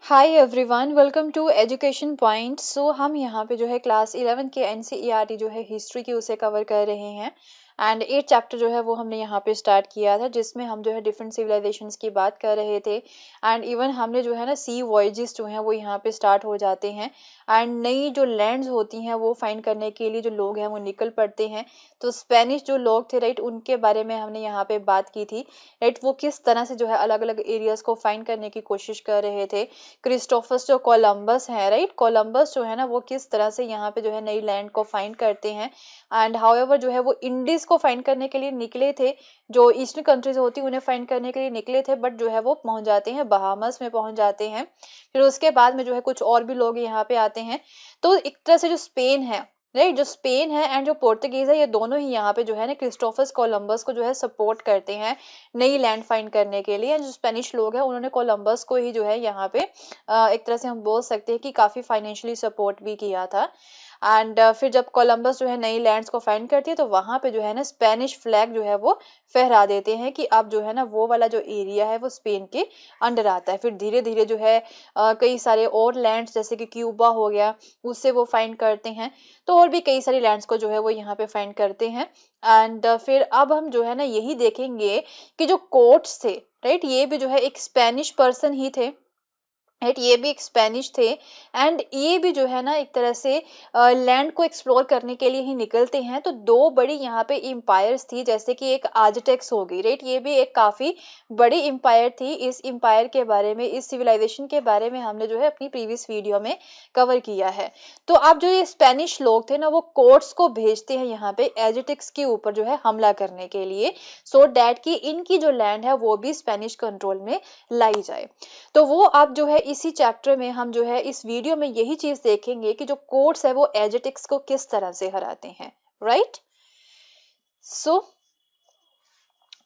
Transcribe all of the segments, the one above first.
Hi everyone, welcome to education point. So हम यहाँ पे जो है क्लास 11 के एनसीईआरटी जो है हिस्ट्री की उसे कवर कर रहे हैं। एंड 8 चैप्टर जो है वो हमने यहाँ पे स्टार्ट किया था, जिसमें हम जो है डिफरेंट सिविलाइजेशंस की बात कर रहे थे। एंड इवन हमने जो है ना सी वॉयजेस जो हैं वो यहाँ पे स्टार्ट हो जाते हैं। एंड नई जो लैंड्स होती हैं वो फाइंड करने के लिए जो लोग हैं वो निकल पड़ते हैं। तो स्पेनिश जो लोग थे, राइट, उनके बारे में हमने यहाँ पे बात की थी। राइट, वो किस तरह से जो है अलग अलग एरियाज को फाइंड करने की कोशिश कर रहे थे। क्रिस्टोफस जो कोलंबस है, राइट, कोलंबस जो है ना वो किस तरह से यहाँ पे जो है नई लैंड को फाइंड करते हैं। एंड हाउएवर जो है वो इंडीज को फाइंड करने के लिए निकले थे। जो ईस्टर्न कंट्रीज होती उन्हें फाइंड करने के लिए निकले थे, बट जो है वो पहुंच जाते हैं बहामस में पहुंच जाते हैं। फिर उसके बाद में जो है कुछ और भी लोग यहाँ पे आते हैं। तो एक तरह से जो स्पेन है, राइट, जो स्पेन है एंड जो पोर्तुगीज है, ये दोनों ही यहाँ पे जो है ना क्रिस्टोफस कोलंबस को जो है सपोर्ट करते हैं नई लैंड फाइंड करने के लिए। जो स्पेनिश लोग हैं उन्होंने कोलंबस को ही जो है यहाँ पे एक तरह से हम बोल सकते हैं कि काफी फाइनेंशियली सपोर्ट भी किया था। एंड फिर जब कोलंबस जो है नई लैंड्स को फाइंड करती है तो वहां पे जो है ना स्पेनिश फ्लैग जो है वो फहरा देते हैं कि अब जो है ना वो वाला जो एरिया है वो स्पेन के अंडर आता है। फिर धीरे धीरे जो है कई सारे और लैंड्स जैसे कि क्यूबा हो गया, उससे वो फाइंड करते हैं। तो और भी कई सारी लैंड्स को जो है वो यहाँ पे फाइंड करते हैं। एंड फिर अब हम जो है ना यही देखेंगे कि जो कोर्ट्स थे, राइट, ये भी जो है एक स्पेनिश पर्सन ही थे। राइट, ये भी एक स्पेनिश थे। एंड ये भी जो है ना एक तरह से लैंड को एक्सप्लोर करने के लिए ही निकलते हैं। तो दो बड़ी यहाँ पे एम्पायर्स थी, जैसे कि एक आजटेक्स हो गई, राइट, ये भी एक काफी बड़ी एम्पायर थी। इस एम्पायर के बारे में, इस सिविलाइजेशन के बारे में हमने जो है अपनी प्रीवियस वीडियो में कवर किया है। तो अब जो ये स्पेनिश लोग थे ना वो कोर्ट्स को भेजते हैं यहाँ पे एजिटिक्स के ऊपर जो है हमला करने के लिए, सो डैट कि इनकी जो लैंड है वो भी स्पेनिश कंट्रोल में लाई जाए। तो वो अब जो है इसी चैप्टर में हम जो है इस वीडियो में यही चीज देखेंगे कि जो कोर्ट्स है वो एजेटिक्स को किस तरह से हराते हैं। राइट, सो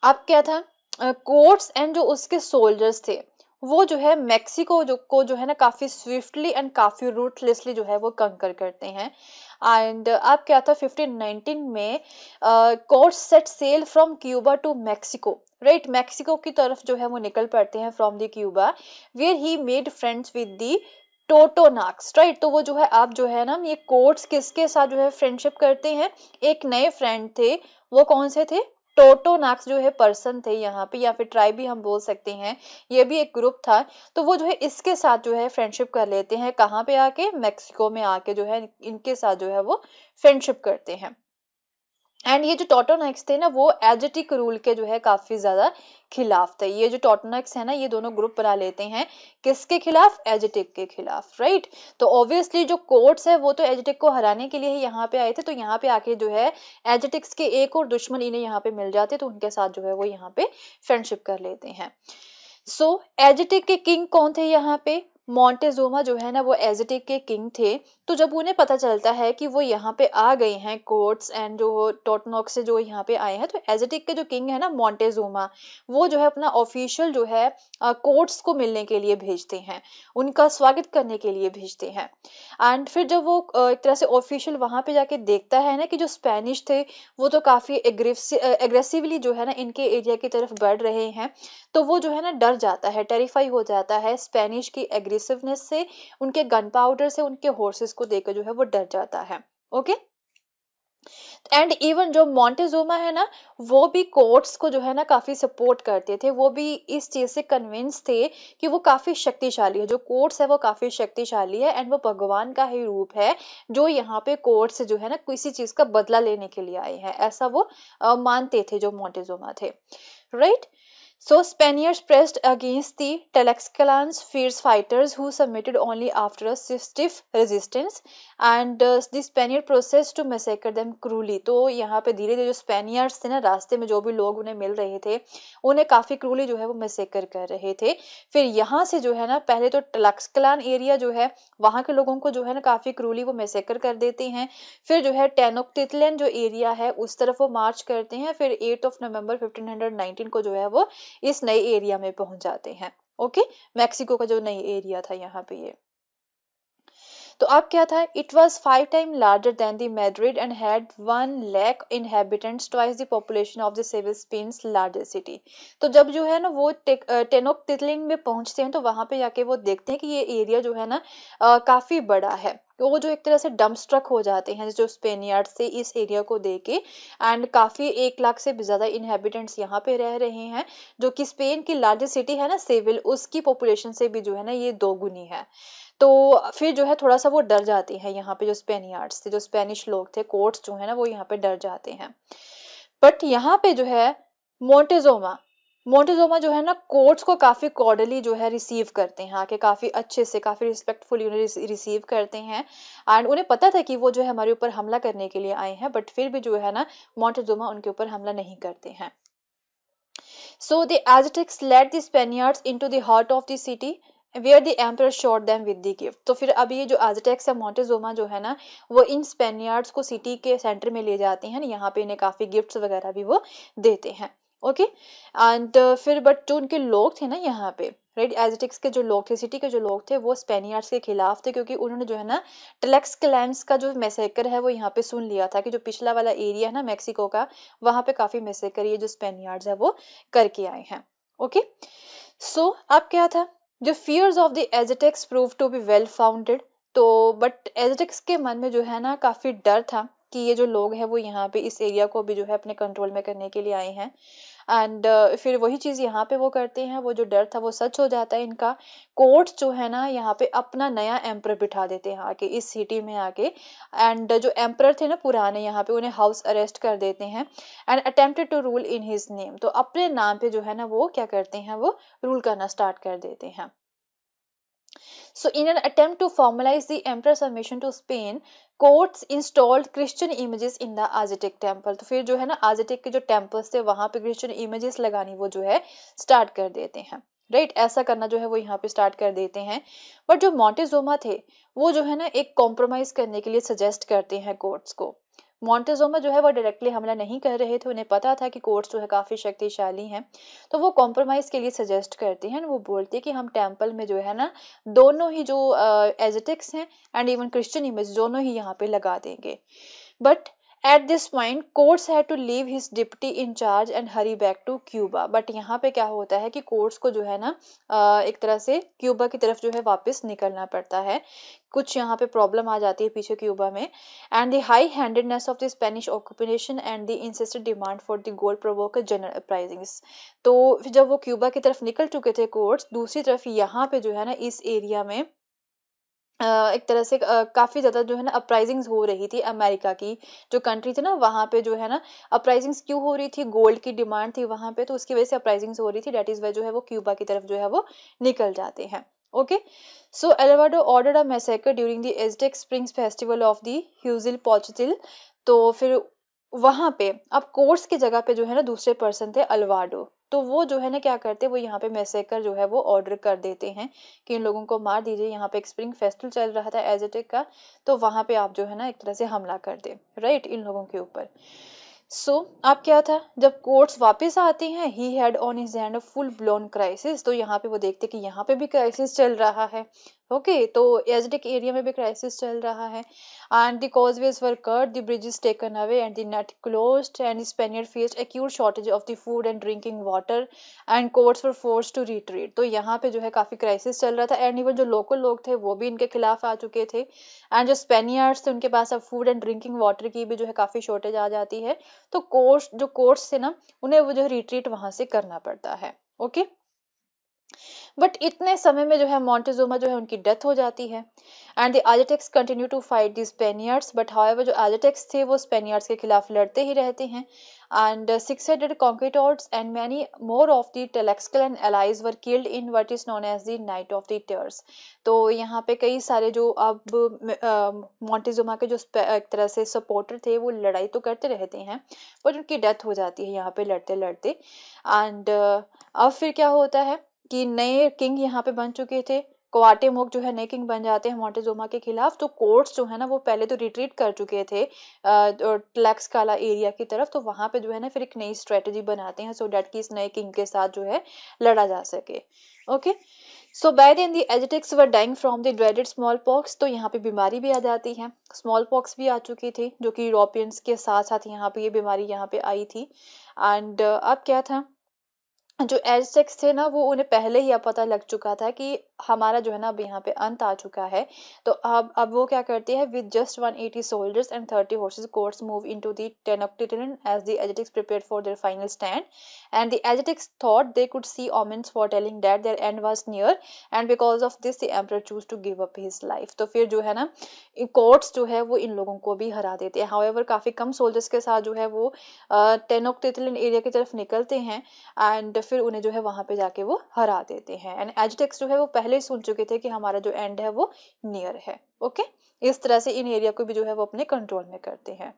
अब क्या था, कोर्ट्स एंड जो उसके सोल्जर्स थे वो जो है मेक्सिको जो है ना काफी स्विफ्टली एंड काफी रूथलेसली जो है वो कंकर करते हैं। एंड अब क्या था, 1519 में Cortes set sail from Cuba to Mexico. Right, Mexico की तरफ जो है वो निकल पड़ते हैं from the Cuba, where he made friends with the Totonacs. Right, तो वो जो है आप जो है ना ये कोर्ट्स किसके साथ जो है फ्रेंडशिप करते हैं, एक नए फ्रेंड थे। वो कौन से थे? टोटोनाक्स जो है पर्सन थे यहाँ पे, या फिर ट्राइब भी हम बोल सकते हैं, ये भी एक ग्रुप था। तो वो जो है इसके साथ जो है फ्रेंडशिप कर लेते हैं, कहाँ पे आके? मैक्सिको में आके जो है इनके साथ जो है वो फ्रेंडशिप करते हैं। एंड ये जो टोटोनॉक्स थे ना वो एजेटिक रूल के जो है काफी ज्यादा खिलाफ थे। ये जो टोटोनॉक्स है ना ये दोनों ग्रुप बना लेते हैं, किसके खिलाफ? एजेटिक के खिलाफ। राइट, तो ऑब्वियसली जो कोर्ट्स है वो तो एजेटिक को हराने के लिए ही यहाँ पे आए थे। तो यहाँ पे आके जो है एजेटिक्स के एक और दुश्मन इन्हें यहाँ पे मिल जाते, तो उनके साथ जो है वो यहाँ पे फ्रेंडशिप कर लेते हैं। सो एजिटिक के किंग कौन थे यहाँ पे? मॉन्टेजुमा जो है ना वो एजिटिक के किंग थे। तो जब उन्हें पता चलता है कि वो यहाँ पे आ गए हैं कोर्ट्स एंड जो टोटनॉक्स से जो यहाँ पे आए हैं, तो एजिटिक के जो किंग है ना मॉन्टेजुमा, वो जो है अपना ऑफिशियल जो है कोर्ट्स को मिलने के लिए भेजते हैं, उनका स्वागत करने के लिए भेजते हैं। एंड फिर जब वो एक तरह से ऑफिशियल वहां पे जाके देखता है ना कि जो स्पेनिश थे वो तो काफी एग्रेसिवली जो है ना इनके एरिया की तरफ बढ़ रहे हैं, तो वो जो है ना डर जाता है, टेरिफाई हो जाता है स्पेनिश की एग्रेसिवनेस से, उनके गन पाउडर से, उनके हॉर्सेस को देखकर जो है वो डर जाता है। ओके, एंड इवन जो मॉन्टेजुमा है ना वो भी कोर्ट्स को जो है ना काफी सपोर्ट करते थे। वो भी इस चीज से कन्विंस थे कि वो काफी शक्तिशाली है, जो कोर्ट्स है वो काफी शक्तिशाली है एंड वो भगवान का ही रूप है जो यहाँ पे कोर्ट से जो है ना किसी चीज का बदला लेने के लिए आए हैं, ऐसा वो मानते थे जो मॉन्टेजुमा थे। Right, so Spaniards pressed against the Tlaxcalans, fierce fighters who submitted only after a stiff resistance, and the Spaniard processed to massacre them cruelly। तो यहाँ पे धीरे धीरे जो स्पेनियर्ड्स थे ना, रास्ते में जो भी लोग उन्हें मिल रहे थे उन्हें काफी क्रूली जो है वो मैसेकर कर रहे थे। फिर यहाँ से जो है ना पहले तो टलक्सकलान एरिया जो है वहां के लोगों को जो है ना काफी क्रूली वो मैसेकर कर देते हैं। फिर जो है टेनोक्टिटलन जो एरिया है उस तरफ वो मार्च करते हैं। फिर 8 नवंबर 1519 को जो है वो इस नए एरिया में पहुंच जाते हैं। ओके, मैक्सिको का जो नई एरिया था यहाँ पे ये। तो अब क्या था, it was 5 time larger than the Madrid and had 1 lakh inhabitants, twice the population of the Seville Spain's largest city. तो जब जो है ना वो टेनोक्टिट्लिन में पहुंचते हैं तो वहां पे जाके वो देखते हैं कि ये एरिया जो है ना काफी बड़ा है। तो वो जो एक तरह से डम स्ट्रक हो जाते हैं जो स्पेनियार्ड से इस एरिया को देख के, एंड काफी 1 लाख से भी ज्यादा इनहेबिटेंट्स यहाँ पे रह रहे हैं, जो कि स्पेन की लार्जेस्ट सिटी है ना सेविल, उसकी पॉपुलेशन से भी जो है ना ये 2 गुनी है। तो फिर जो है थोड़ा सा वो डर जाते हैं यहाँ पे, जो स्पेनियार्ड्स थे, जो स्पेनिश लोग थे, कोर्ट्स जो है ना वो यहाँ पे डर जाते हैं। बट यहाँ पे जो है मोंटेजोमा मोंटेजोमा जो है ना कोर्ट्स को काफी कॉर्डली जो है रिसीव करते हैं, आके काफी अच्छे से, काफी रिस्पेक्टफुली उन्हें रिसीव करते हैं। एंड उन्हें पता था कि वो जो है हमारे ऊपर हमला करने के लिए आए हैं, बट फिर भी जो है ना मोंटेजोमा उनके ऊपर हमला नहीं करते हैं। So the Aztecs led the Spaniards into the heart of the city where the emperor shot them with the gift। तो फिर अब ये जो Aztecs या मोंटेजोमा जो है ना वो इन स्पेनियार्ड्स को सिटी के सेंटर में ले जाते हैं, यहाँ पे इन्हें काफी गिफ्ट्स वगैरह भी वो देते हैं। ओके एंड फिर बट जो उनके लोग थे ना यहाँ पे, राइट, एज़टेक्स के जो लोग थे, सिटी के जो लोग थे, वो स्पेनियार्ड्स के खिलाफ थे, क्योंकि उन्होंने जो है ना ट्लेक्सक्लैंस का जो मैसेकर है वो यहाँ पे सुन लिया था कि जो पिछला वाला एरिया है ना मेक्सिको का, वहां पे काफी मैसेकर ये जो स्पेनियार्ड्स है वो करके आए हैं। ओके सो अब क्या था, जो fears of the Aztecs prove to be well founded. तो बट एज़टेक्स के मन में जो है ना काफी डर था कि ये जो लोग हैं वो यहाँ पे इस एरिया को भी जो है अपने कंट्रोल में करने के लिए आए हैं। एंड फिर वही चीज यहाँ पे वो करते हैं, वो जो डर था वो सच हो जाता है इनका। कोर्ट जो है ना यहाँ पे अपना नया एम्पर बिठा देते हैं आके इस सिटी में आके, एंड जो एम्पर थे ना पुराने यहाँ पे उन्हें हाउस अरेस्ट कर देते हैं and attempted to rule in his name. तो अपने नाम पे जो है ना वो क्या करते हैं, वो रूल करना स्टार्ट कर देते हैं। So, in an attempt to formalize the emperor's submission to Spain, courts installed Christian images in the Aztec temple। तो फिर जो है ना Aztec के जो temples थे वहां पे Christian images लगानी वो जो है स्टार्ट कर देते हैं, राइट, ऐसा करना जो है वो यहाँ पे स्टार्ट कर देते हैं। बट जो मोंटेजोमा थे वो जो है ना एक कॉम्प्रोमाइज करने के लिए सजेस्ट करते हैं कोर्ट्स को। मोंटेजोमा जो है वो डायरेक्टली हमला नहीं कर रहे थे, उन्हें पता था कि कोर्ट्स जो है काफी शक्तिशाली हैं, तो वो कॉम्प्रोमाइज के लिए सजेस्ट करते हैं। वो बोलते हैं कि हम टेम्पल में जो है ना दोनों ही जो एज़टेक्स हैं एंड इवन क्रिश्चियन इमेज दोनों ही यहाँ पे लगा देंगे। But at this point courts had to leave his deputy in charge and hurry back to Cuba. But यहाँ पे क्या होता है कि कोर्ट्स को जो है ना एक तरह से क्यूबा की तरफ जो है वापस निकलना पड़ता है, कुछ यहाँ पे प्रॉब्लम आ जाती है पीछे क्यूबा में। And the high handedness of the Spanish occupation and the insisted demand for the gold provoke general uprisings. तो जब वो क्यूबा की तरफ निकल चुके थे कोर्ट्स, दूसरी तरफ यहाँ पे जो है ना इस एरिया में एक तरह से काफी ज्यादा जो है ना अपराइजिंग्स हो रही थी। अमेरिका की जो कंट्री थी ना वहां पे जो है ना अपराइजिंग्स क्यों हो रही थी, गोल्ड की डिमांड थी वहां पे, तो उसकी वजह से अपराइजिंग्स हो रही थी। डेट इज वाई जो है वो क्यूबा की तरफ जो है वो निकल जाते हैं। Okay so Alvarado ordered a massacre during the Aztec springs festival of the Huitzilopochtli. तो फिर वहां पे अब कोर्स की जगह पे जो है ना दूसरे पर्सन थे अल्वाडो। तो वो जो है ना क्या करते, वो यहाँ पे मैसेकर जो है वो ऑर्डर कर देते हैं कि इन लोगों को मार दीजिए। यहाँ पे एक स्प्रिंग फेस्टिवल चल रहा था एज़टेक का, तो वहां पे आप जो है ना एक तरह से हमला कर दे, राइट, इन लोगों के ऊपर। सो अब क्या था, जब कोर्ट्स वापस आते हैं, he had on his hand a full blown crisis. तो यहाँ पे वो देखते कि यहाँ पे भी क्राइसिस चल रहा है। ओके तो एज़टेक एरिया में भी क्राइसिस चल रहा है। And the causeways were cut, the bridges taken away and the net closed and Spaniard faced acute shortage of the food and drinking water and Cortes were forced to retreat. तो यहाँ पे जो है काफी crisis चल रहा था, and even जो लोकल लोग थे वो भी इनके खिलाफ आ चुके थे, एंड जो स्पेनियर्ड्स थे उनके पास अब फूड एंड ड्रिंकिंग वाटर की भी जो है काफी शॉर्टेज आ जाती है। तो कोर्ट्स थे ना उन्हें वो जो है रिट्रीट वहां से करना पड़ता है। ओके बट इतने समय में जो है मोंटेजुमा जो है उनकी डेथ हो जाती है। And the Aztecs continue to fight the Spaniards, but however जो एज़टेक्स थे वो स्पेनियर्ड्स के खिलाफ लड़ते ही रहते हैं। And 600 conquistadors and many more of the Tlaxcalan allies were killed in what is known as the Night of the Tears। तो यहाँ पे कई सारे जो अब मोंटेजुमा के जो एक तरह से सपोर्टर थे वो लड़ाई तो करते रहते हैं, बट उनकी डेथ हो जाती है यहाँ पे लड़ते लड़ते। एंड अब फिर क्या होता है कि नए किंग यहाँ पे बन चुके थे, क्वाटेमोक जो है नए किंग बन जाते हैं मोंटेजुमा के खिलाफ। तो कोर्ट्स जो है ना वो पहले तो रिट्रीट कर चुके थे ट्लैक्सकाला एरिया की तरफ, तो वहां पे जो है ना फिर एक नई स्ट्रेटेजी बनाते हैं सो डैट कि इस नए किंग के साथ जो है लड़ा जा सके। Okay so by then the Aztecs were dying from the dreaded smallpox, तो यहाँ पे बीमारी भी आ जाती है, स्मॉल पॉक्स भी आ चुकी थी जो कि यूरोपियंस के साथ साथ यहाँ पे ये बीमारी यहाँ पे आई थी। एंड अब क्या था, जो एज़टेक्स थे ना, वो उन्हें पहले ही अब पता लग चुका था कि हमारा जो है ना अब यहाँ पे अंत आ चुका है। तो अब वो क्या करते हैं, with just 180 soldiers and 30 horses, courts move into the Tenochtitlan as the Aztecs prepared for their final stand. And the Aztecs thought they could see omens foretelling that their end was near, and because of this the emperor chose to give up his life. तो फिर जो है ना courts जो है वो इन लोगों को भी हरा देते हैं। हाउएवर काफी कम सोल्जर्स के साथ जो है वो टेनोक्टिटलन एरिया की तरफ निकलते हैं, एंड फिर उन्हें जो है वहां पे जाके वो हरा देते हैं। एंड एजिटेक्स जो है वो पहले ही सुन चुके थे कि हमारा जो एंड है वो नियर है। ओके, इस तरह से इन एरिया को भी जो है वो अपने कंट्रोल में करते हैं।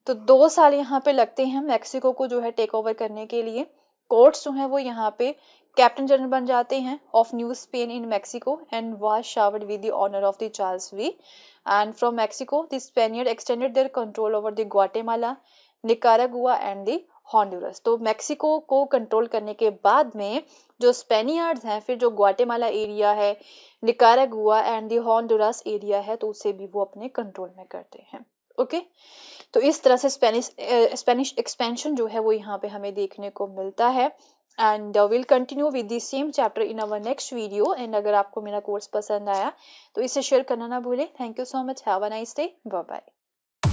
तो 2 साल यहाँ पे लगते हैं मैक्सिको को जो है टेक ओवर करने के लिए। कोर्ट्स जो है वो यहाँ पे कैप्टन जनरल बन जाते हैं of New Spain in Mexico and was showered with the honour of the Charles V. And from Mexico the Spaniard extended their control over the Guatemala, Nicaragua and the Honduras. तो Mexico को control करने के बाद में जो स्पेनियर्ड्स हैं, फिर जो ग्वाटेमाला एरिया है, निकारागुआ एंड द हॉन्डुरस एरिया है, तो उसे भी वो अपने कंट्रोल में करते हैं। ओके, तो इस तरह से स्पेनिश एक्सपेंशन जो है वो यहाँ पे हमें देखने को मिलता है। And will continue with the same chapter in our next video. And अगर आपको मेरा कोर्स पसंद आया तो इसे शेयर करना ना भूलें। Thank you so much, have a nice day, bye bye.